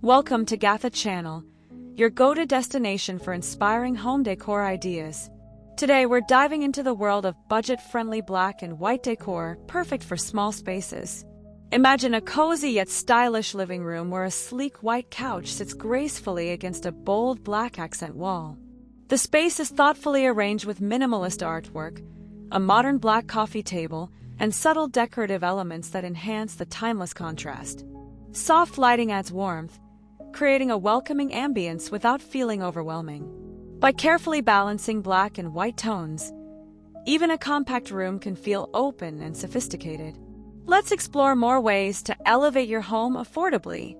Welcome to GATHA Channel, your go-to destination for inspiring home decor ideas. Today we're diving into the world of budget-friendly black and white decor, perfect for small spaces. Imagine a cozy yet stylish living room where a sleek white couch sits gracefully against a bold black accent wall. The space is thoughtfully arranged with minimalist artwork, a modern black coffee table, and subtle decorative elements that enhance the timeless contrast. Soft lighting adds warmth, creating a welcoming ambience without feeling overwhelming. By carefully balancing black and white tones, even a compact room can feel open and sophisticated. Let's explore more ways to elevate your home affordably.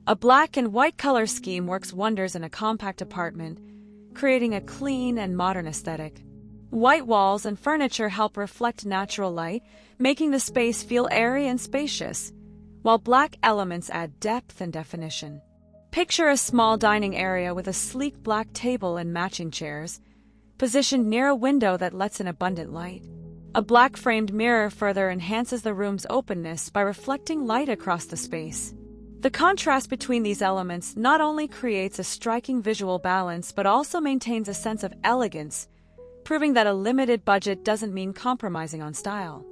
A black and white color scheme works wonders in a compact apartment, creating a clean and modern aesthetic. White walls and furniture help reflect natural light, making the space feel airy and spacious, while black elements add depth and definition. Picture a small dining area with a sleek black table and matching chairs, positioned near a window that lets in abundant light. A black framed mirror further enhances the room's openness by reflecting light across the space. The contrast between these elements not only creates a striking visual balance but also maintains a sense of elegance, proving that a limited budget doesn't mean compromising on style.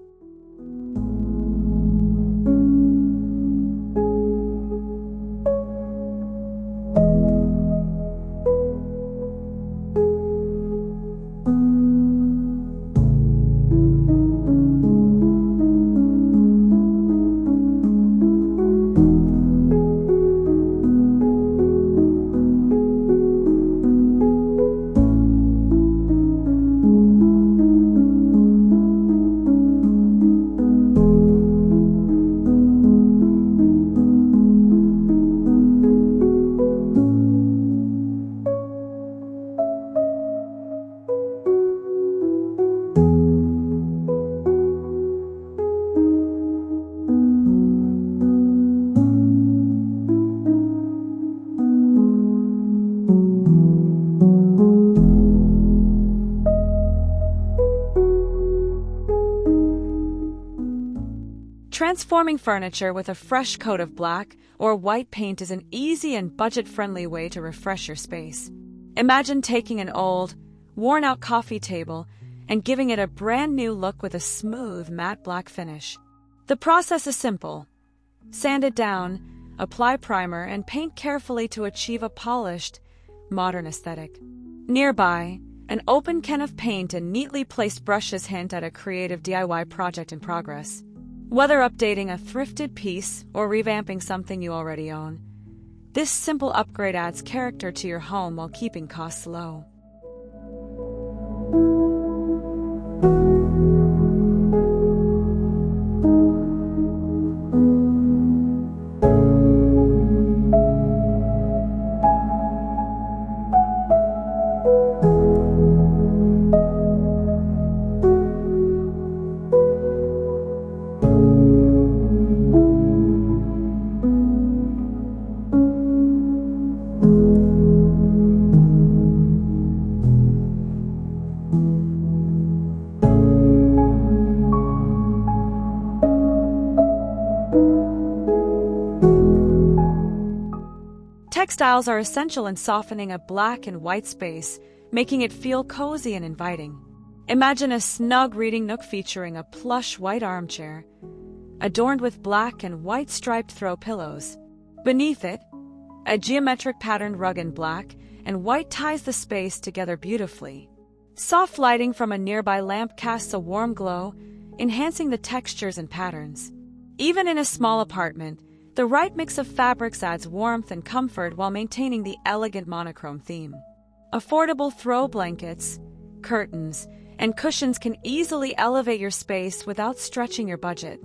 Transforming furniture with a fresh coat of black or white paint is an easy and budget-friendly way to refresh your space. Imagine taking an old, worn-out coffee table and giving it a brand-new look with a smooth, matte black finish. The process is simple. Sand it down, apply primer, and paint carefully to achieve a polished, modern aesthetic. Nearby, an open can of paint and neatly placed brushes hint at a creative DIY project in progress. Whether updating a thrifted piece or revamping something you already own, this simple upgrade adds character to your home while keeping costs low. Textiles are essential in softening a black and white space, making it feel cozy and inviting. Imagine a snug reading nook featuring a plush white armchair, adorned with black and white striped throw pillows. Beneath it, a geometric patterned rug in black and white ties the space together beautifully. Soft lighting from a nearby lamp casts a warm glow, enhancing the textures and patterns. Even in a small apartment, the right mix of fabrics adds warmth and comfort while maintaining the elegant monochrome theme. Affordable throw blankets, curtains, and cushions can easily elevate your space without stretching your budget.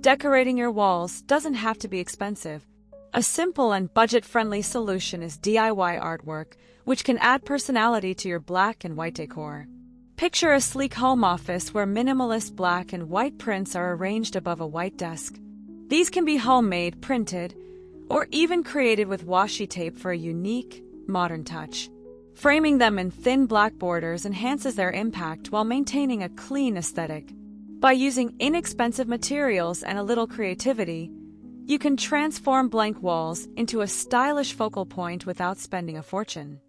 Decorating your walls doesn't have to be expensive. A simple and budget-friendly solution is DIY artwork, which can add personality to your black and white decor. Picture a sleek home office where minimalist black and white prints are arranged above a white desk. These can be homemade, printed, or even created with washi tape for a unique, modern touch. Framing them in thin black borders enhances their impact while maintaining a clean aesthetic. By using inexpensive materials and a little creativity, you can transform blank walls into a stylish focal point without spending a fortune.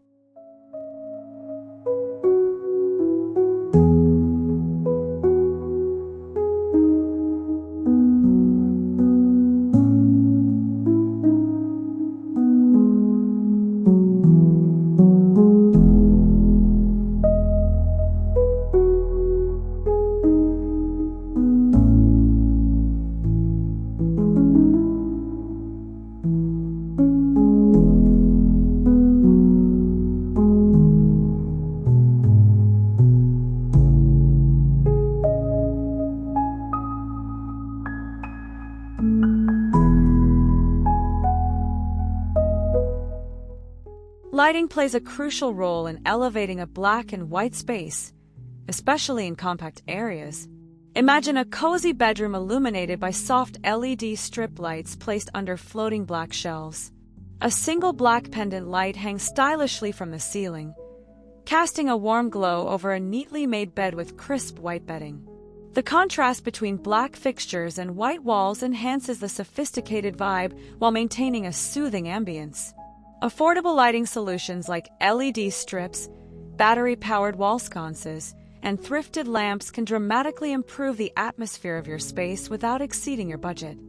Lighting plays a crucial role in elevating a black and white space, especially in compact areas. Imagine a cozy bedroom illuminated by soft LED strip lights placed under floating black shelves. A single black pendant light hangs stylishly from the ceiling, casting a warm glow over a neatly made bed with crisp white bedding. The contrast between black fixtures and white walls enhances the sophisticated vibe while maintaining a soothing ambience. Affordable lighting solutions like LED strips, battery-powered wall sconces, and thrifted lamps can dramatically improve the atmosphere of your space without exceeding your budget.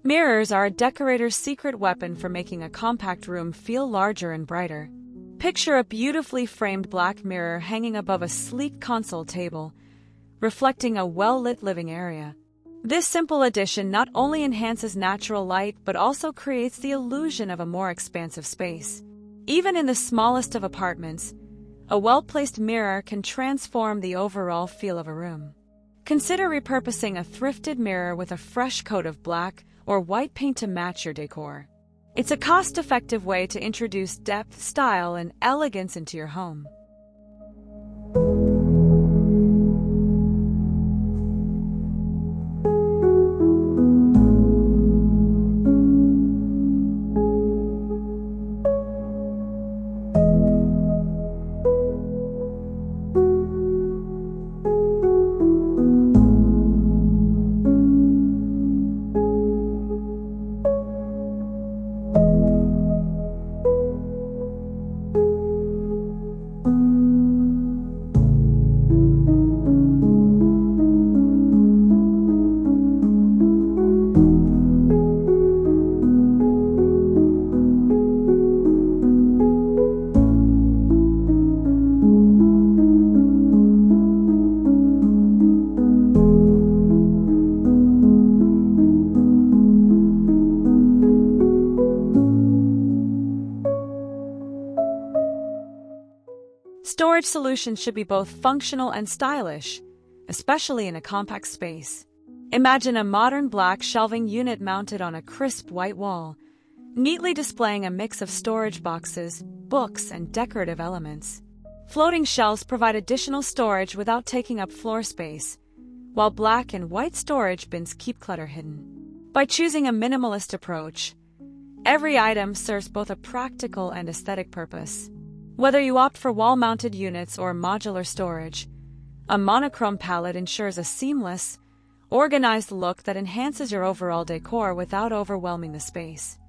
Mirrors are a decorator's secret weapon for making a compact room feel larger and brighter. Picture a beautifully framed black mirror hanging above a sleek console table, reflecting a well-lit living area. This simple addition not only enhances natural light but also creates the illusion of a more expansive space. Even in the smallest of apartments, a well-placed mirror can transform the overall feel of a room. Consider repurposing a thrifted mirror with a fresh coat of black or white paint to match your decor. It's a cost-effective way to introduce depth, style, and elegance into your home. Storage solutions should be both functional and stylish, especially in a compact space. Imagine a modern black shelving unit mounted on a crisp white wall, neatly displaying a mix of storage boxes, books, and decorative elements. Floating shelves provide additional storage without taking up floor space, while black and white storage bins keep clutter hidden. By choosing a minimalist approach, every item serves both a practical and aesthetic purpose. Whether you opt for wall-mounted units or modular storage, a monochrome palette ensures a seamless, organized look that enhances your overall decor without overwhelming the space.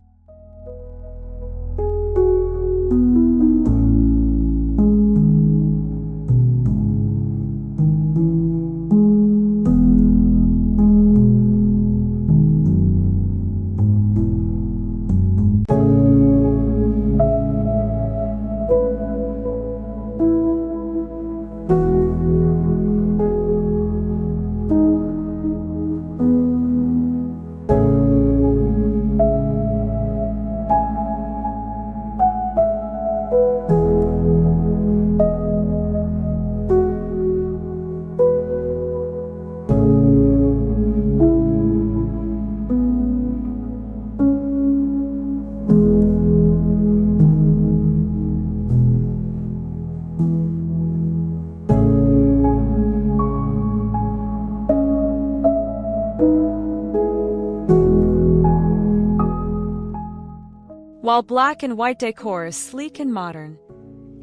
While black and white decor is sleek and modern,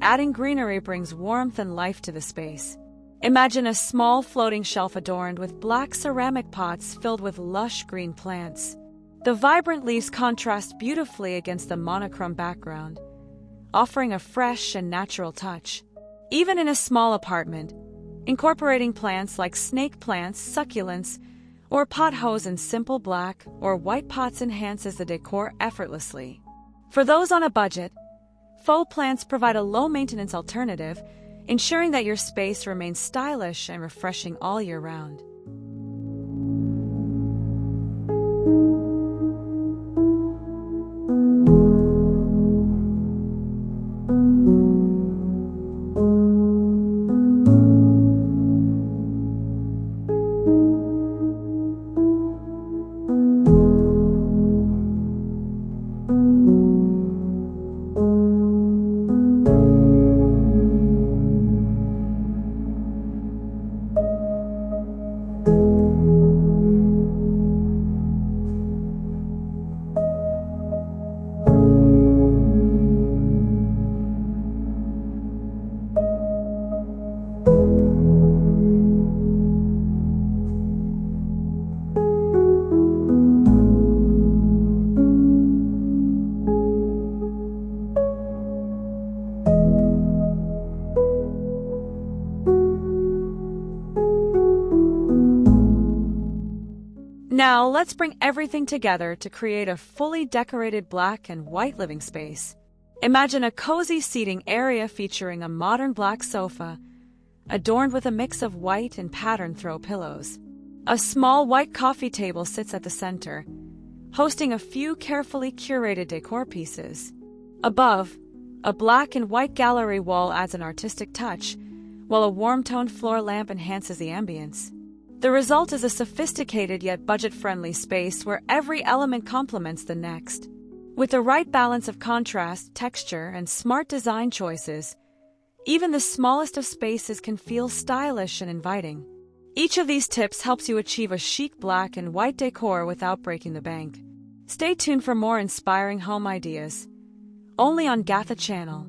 adding greenery brings warmth and life to the space. Imagine a small floating shelf adorned with black ceramic pots filled with lush green plants. The vibrant leaves contrast beautifully against the monochrome background, offering a fresh and natural touch. Even in a small apartment, incorporating plants like snake plants, succulents, or pothos in simple black or white pots enhances the decor effortlessly. For those on a budget, faux plants provide a low-maintenance alternative, ensuring that your space remains stylish and refreshing all year round. Now, let's bring everything together to create a fully decorated black and white living space. Imagine a cozy seating area featuring a modern black sofa, adorned with a mix of white and patterned throw pillows. A small white coffee table sits at the center, hosting a few carefully curated decor pieces. Above, a black and white gallery wall adds an artistic touch, while a warm-toned floor lamp enhances the ambience. The result is a sophisticated yet budget-friendly space where every element complements the next. With the right balance of contrast, texture, and smart design choices, even the smallest of spaces can feel stylish and inviting. Each of these tips helps you achieve a chic black and white decor without breaking the bank. Stay tuned for more inspiring home ideas, only on GATHA Channel.